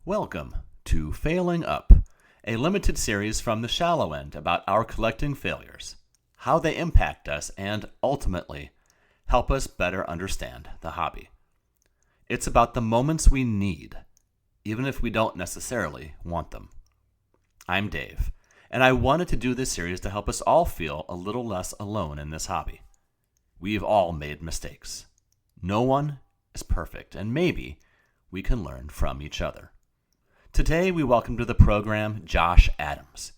Welcome to Failing Up, a limited series from the shallow end about our collecting failures, how they impact us, and ultimately help us better understand the hobby. It's about the moments we need, even if we don't necessarily want them. I'm Dave, and I wanted to do this series to help us all feel a little less alone in this hobby. We've all made mistakes. No one is perfect, and maybe we can learn from each other. Today, we welcome to the program Josh Adams,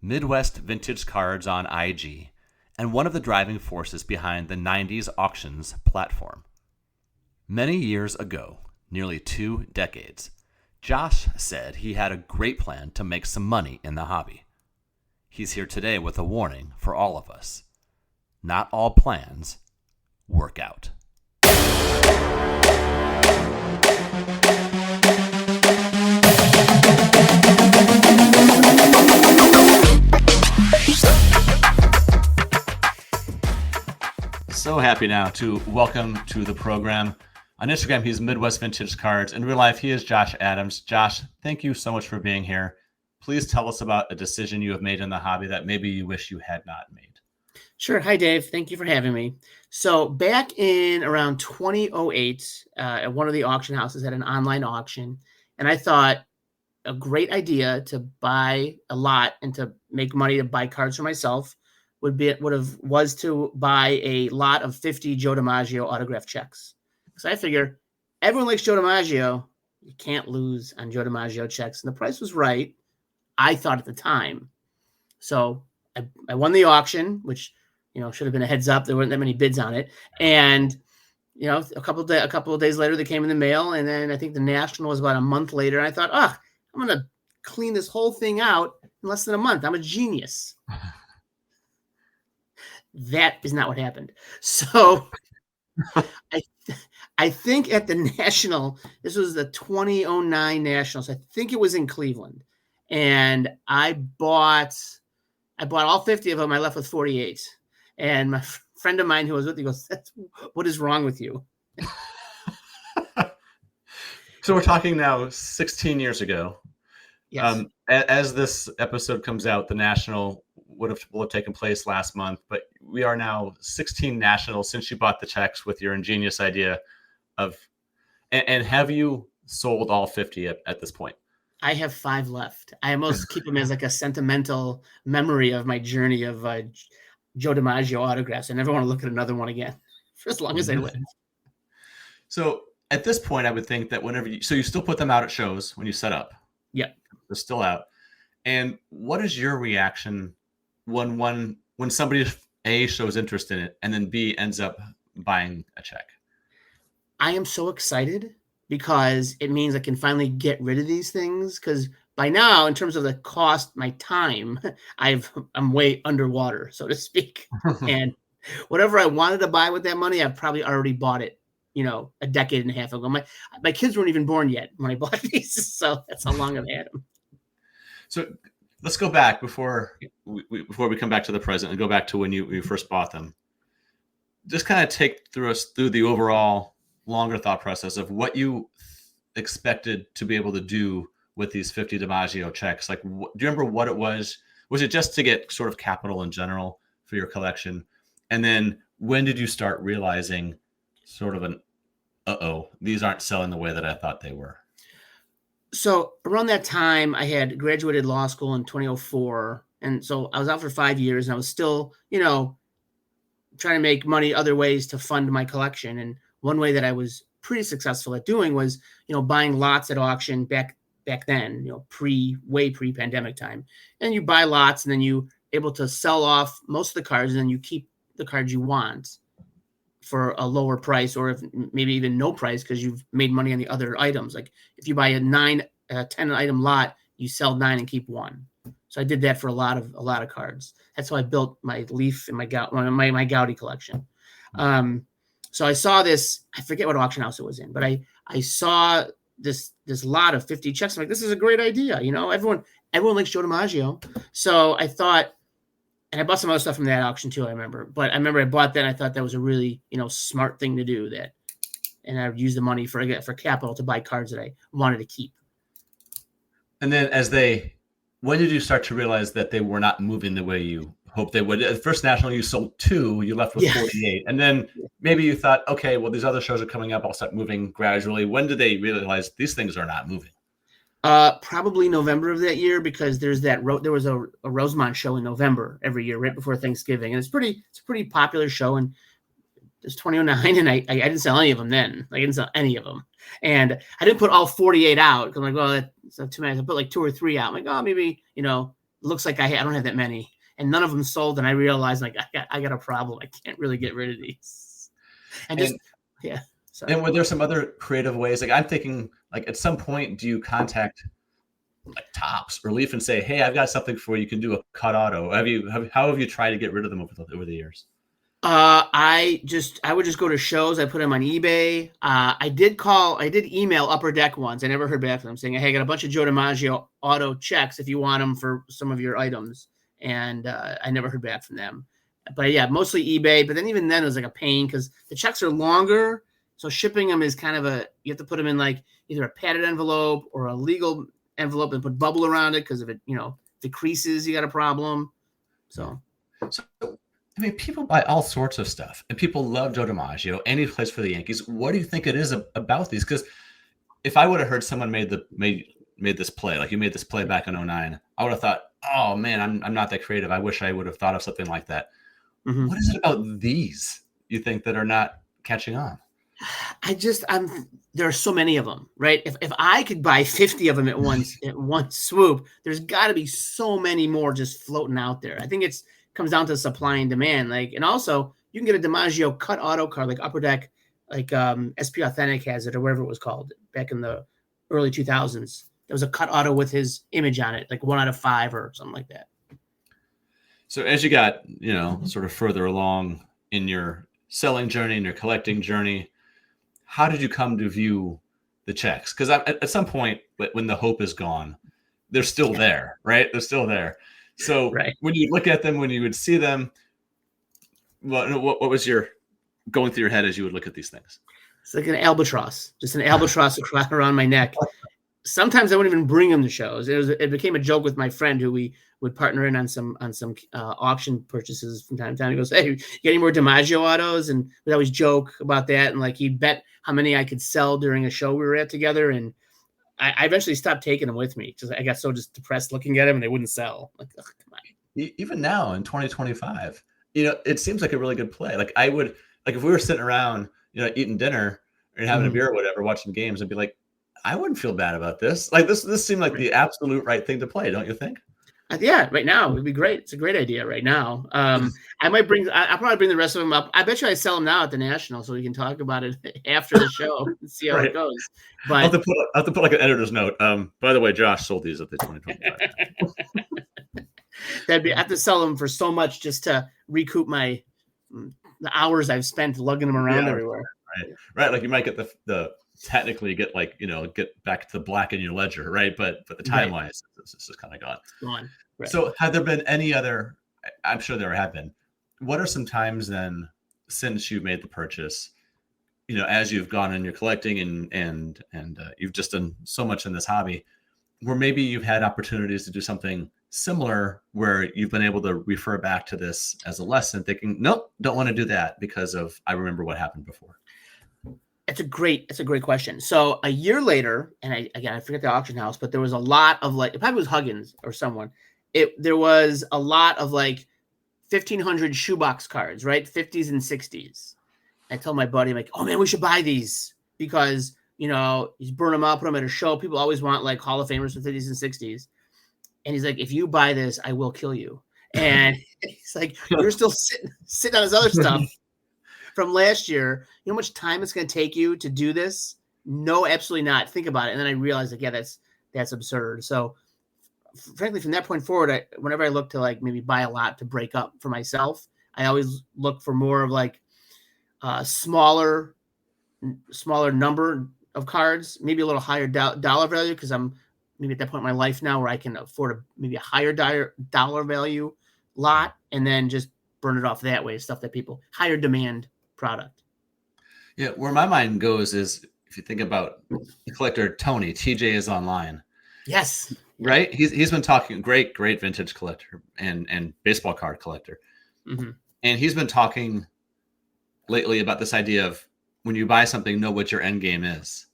Midwest Vintage Cards on IG, and one of the driving forces behind the 90s auctions platform. Many years ago, nearly 2 decades, Josh said he had a great plan to make some money in the hobby. He's here today with a warning for all of us. Not all plans work out. So happy now to welcome to the program. On Instagram, he's Midwest Vintage Cards. In real life, he is Josh Adams. Josh, thank you so much for being here. Please tell us about a decision you have made in the hobby that maybe you wish you had not made. Sure. Hi, Dave. Thank you for having me. So back in around 2008, at one of the auction houses had an online auction, and I thought a great idea to buy a lot and to make money to buy cards for myself was to buy a lot of 50 Joe DiMaggio autograph checks. So I figure everyone likes Joe DiMaggio. You can't lose on Joe DiMaggio checks. And the price was right, I thought at the time. So I won the auction, which, should have been a heads up. There weren't that many bids on it. And, a couple of days later, they came in the mail. And then I think the National was about a month later. And I thought, I'm going to clean this whole thing out in less than a month. I'm a genius. That is not what happened. So I think at the National, this was the 2009 Nationals. I think it was in Cleveland. And I bought all 50 of them. I left with 48. And my friend of mine who was with me goes, what is wrong with you? So we're talking now 16 years ago. Yes. As this episode comes out, the National will have taken place last month, but we are now 16 Nationals since you bought the checks with your ingenious idea of, and have you sold all 50 at this point? I have 5 left. I almost keep them as like a sentimental memory of my journey of Joe DiMaggio autographs. I never want to look at another one again for as long as I live. So at this point, I would think that so you still put them out at shows when you set up. Yeah. They're still out. And what is your reaction when somebody A, shows interest in it, and then B, ends up buying a check? I am so excited because it means I can finally get rid of these things. Because by now, in terms of the cost, my time, I'm way underwater, so to speak. And whatever I wanted to buy with that money, I've probably already bought it, a decade and a half ago. My kids weren't even born yet when I bought these, so that's how long I've had them. So let's go back before we come back to the present and go back to when you first bought them. Just kind of take us through the overall longer thought process of what you expected to be able to do with these 50 DiMaggio checks. Like, do you remember what it was? Was it just to get sort of capital in general for your collection? And then when did you start realizing sort of these aren't selling the way that I thought they were? So around that time, I had graduated law school in 2004. And so I was out for 5 years and I was still, trying to make money other ways to fund my collection. And one way that I was pretty successful at doing was, buying lots at auction back then, pre-pandemic time. And you buy lots and then you able to sell off most of the cards and then you keep the cards you want for a lower price, or if maybe even no price because you've made money on the other items. Like if you buy a 10 item lot, you sell 9 and keep 1. So I did that for a lot of cards. That's how I built my Leaf and my Gaudi collection. So I saw this, I forget what auction house it was in, but I saw this lot of 50 checks. I'm like, this is a great idea. Everyone likes Joe DiMaggio. So I thought, and I bought some other stuff from that auction too, I remember I bought that and I thought that was a really, smart thing to do, and I would use the money for capital to buy cards that I wanted to keep. And then when did you start to realize that they were not moving the way you hoped they would? At the first national, you sold 2, you left with Yeah. 48. And then maybe you thought, okay, well, these other shows are coming up. I'll start moving gradually. When did they realize these things are not moving? Probably November of that year, because there was a Rosemont show in November every year, right before Thanksgiving, and it's a pretty popular show, and it's 2009, and I didn't sell any of them then. I didn't sell any of them, and I didn't put all 48 out because I'm like, well, that's not too many. I put like 2 or 3 out. I'm like, oh, maybe looks like I don't have that many, and none of them sold, and I realized like I got a problem. I can't really get rid of these, and just yeah. Sorry. And were there some other creative ways? Like I'm thinking, like at some point, do you contact like Tops or Leaf and say, "Hey, I've got something for you. You can do a cut auto." How have you tried to get rid of them over the years? I would just go to shows. I put them on eBay. I did email Upper Deck once. I never heard back from them, saying, "Hey, I got a bunch of Joe DiMaggio auto checks if you want them for some of your items." And I never heard back from them. But yeah, mostly eBay. But then even then, it was like a pain because the checks are longer. So shipping them is kind of you have to put them in like either a padded envelope or a legal envelope and put bubble around it, because if it creases, you got a problem. So I mean, people buy all sorts of stuff, and people love Joe DiMaggio, and he plays for the Yankees. What do you think it is about these? Because if I would have heard someone made this play, like you made this play back in 2009, I would have thought, oh man, I'm not that creative. I wish I would have thought of something like that. Mm-hmm. What is it about these you think that are not catching on? There are so many of them, right? If I could buy 50 of them at one swoop, there's got to be so many more just floating out there. I think it's comes down to supply and demand. And also you can get a DiMaggio cut auto card, like Upper Deck, like SP Authentic has it, or whatever it was called back in the early 2000s. There was a cut auto with his image on it, like 1 out of 5 or something like that. So as you got, sort of further along in your selling journey and your collecting journey, how did you come to view the checks? Because at some point, when the hope is gone, they're still there, right? They're still there. So when you look at them, when you would see them, what was your going through your head as you would look at these things? It's like an albatross around my neck. Sometimes I wouldn't even bring them to shows. It became a joke with my friend who we would partner in on some auction purchases from time to time. He goes, "Hey, you got any more DiMaggio autos?" And we'd always joke about that. And like he'd bet how many I could sell during a show we were at together. And I eventually stopped taking them with me because I got so just depressed looking at them and they wouldn't sell. Like, oh, come on. Even now in 2025, it seems like a really good play. Like I would, like if we were sitting around, eating dinner and having a beer or whatever, watching games, I'd be like, I wouldn't feel bad about this. Like this seemed like the absolute right thing to play, don't you think? Yeah, right now it would be great. It's a great idea right now. I'll probably bring the rest of them up. I bet you I sell them now at the National, so we can talk about it after the show and see how it goes. But I'll have to put like an editor's note. By the way, Josh sold these at the 2025. I have to sell them for so much just to recoup the hours I've spent lugging them around everywhere. Right. Like you might get the technically get get back to the black in your ledger, right? But the time wise, this is kind of gone. It's gone. Right. So have there been any other? I'm sure there have been. What are some times then since you made the purchase? As you've gone in your collecting and you've just done so much in this hobby, where maybe you've had opportunities to do something similar, where you've been able to refer back to this as a lesson, thinking, nope, don't want to do that because of I remember what happened before. It's a great question. So a year later, and I forget the auction house, but there was a lot of it probably was Huggins or someone. There was a lot of 1,500 shoebox cards, right? 50s and 60s. I told my buddy, I'm like, oh man, we should buy these because, you burn them out, put them at a show. People always want Hall of Famers from 50s and 60s. And he's like, if you buy this, I will kill you. And he's like, you're still sitting on his other stuff from last year. You know how much time it's going to take you to do this? No, absolutely not. Think about it. And then I realized that's absurd. So frankly, from that point forward, whenever I look to maybe buy a lot to break up for myself, I always look for more of smaller number of cards, maybe a little higher dollar value, because I'm maybe at that point in my life now where I can afford maybe a higher dollar value lot, and then just burn it off that way. Stuff that people higher demand product. Yeah, where my mind goes is if you think about the collector Tony, TJ is online. Yes. Right? He's been talking, great vintage collector and baseball card collector. Mm-hmm. And he's been talking lately about this idea of when you buy something, know what your end game is,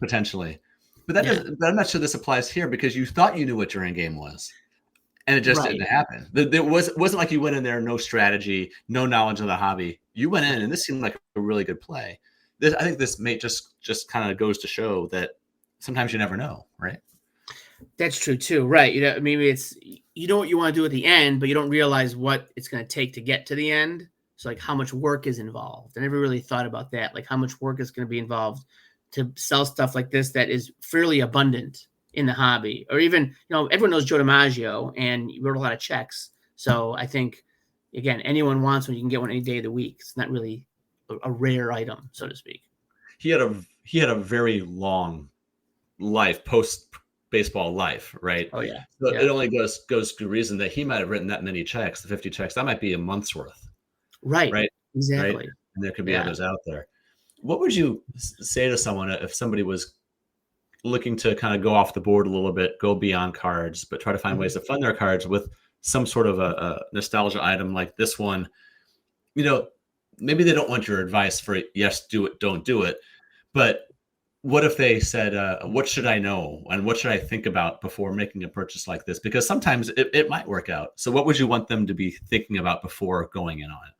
potentially. But but I'm not sure this applies here because you thought you knew what your end game was. And it just didn't happen. It wasn't like you went in there, no strategy, no knowledge of the hobby. You went in and this seemed like a really good play. I think this may just kind of goes to show that sometimes you never know, right? That's true too, right? Maybe it's you know what you want to do at the end, but you don't realize what it's going to take to get to the end. So like how much work is involved. I never really thought about that, like how much work is going to be involved to sell stuff like this that is fairly abundant in the hobby. Or even, everyone knows Joe DiMaggio and he wrote a lot of checks. So I think, again, anyone wants one, you can get one any day of the week. It's not really a rare item, so to speak. He had a very long life, post baseball life, right? Oh yeah. So it only goes to reason that he might have written that many checks, the 50 checks. That might be a month's worth. Right. Right. Exactly. Right? And there could be others out there. What would you say to someone if somebody was looking to kind of go off the board a little bit, go beyond cards, but try to find ways to fund their cards with some sort of a nostalgia item like this one? Maybe they don't want your advice for yes, do it, don't do it. But what if they said, what should I know? And what should I think about before making a purchase like this? Because sometimes it might work out. So what would you want them to be thinking about before going in on it?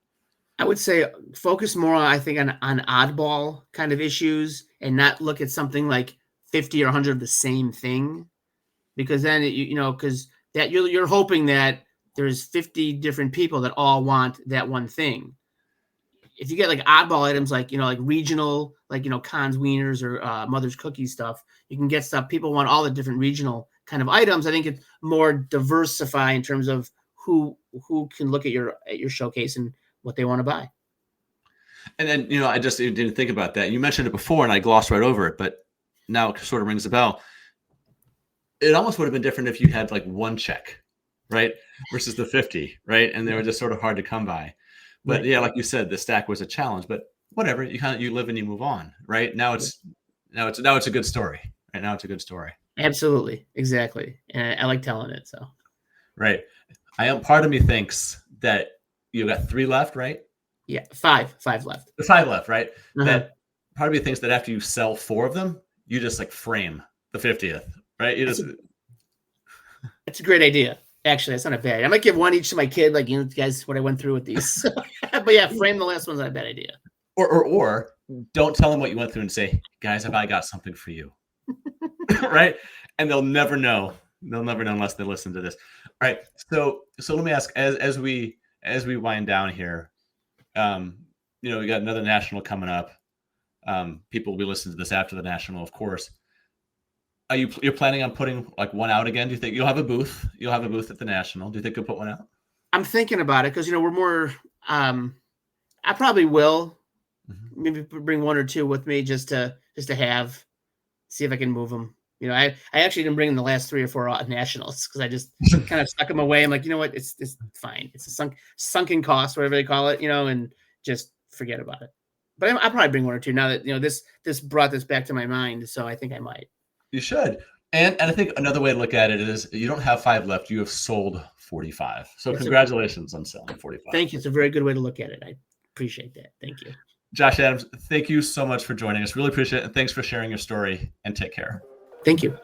I would say focus more, I think, on oddball kind of issues and not look at something like 50 or 100 of the same thing. Because then, because that you're hoping that there's 50 different people that all want that one thing. If you get like oddball items, like, like regional, like, Conn's Wieners or Mother's Cookie stuff, you can get stuff. People want all the different regional kind of items. I think it's more diversify in terms of who can look at your showcase and what they want to buy. And then, I just didn't think about that. You mentioned it before and I glossed right over it, but now it sort of rings a bell. It almost would have been different if you had like one check, right? Versus the 50, right? And they were just sort of hard to come by. But yeah, like you said, the stack was a challenge, but whatever, you live and you move on, right? Now it's a good story. Right now it's a good story. Absolutely. Exactly. And I like telling it. So. Right. Part of me thinks that you got 3 left, right? Yeah. 5 left. 5 left, right? That part of me thinks that after you sell 4 of them, you just like frame the 50th, right? That's a great idea. Actually, that's not a bad idea. I might give one each to my kid, like, guys, what I went through with these. But yeah, frame the last one's not a bad idea. Or don't tell them what you went through and say, guys, have I got something for you? Right? And they'll never know. They'll never know unless they listen to this. All right. So let me ask, as we wind down here, we got another national coming up. People will be listening to this after the national, of course. You're planning on putting like one out again? Do you think you'll have a booth? You'll have a booth at the national. Do you think you'll put one out? I'm thinking about it because we're more. I probably will. Maybe bring 1 or 2 with me just to have, see if I can move them. I actually didn't bring in the last 3 or 4 nationals because I just kind of stuck them away. I'm like, you know what? It's fine. It's a sunken cost, whatever they call it, and just forget about it. But I'll probably bring 1 or 2 now that this brought this back to my mind. So I think I might. You should. And I think another way to look at it is you don't have 5 left. You have sold 45. So congratulations on selling 45. Thank you. It's a very good way to look at it. I appreciate that. Thank you. Josh Adams, thank you so much for joining us. Really appreciate it. And thanks for sharing your story, and take care. Thank you.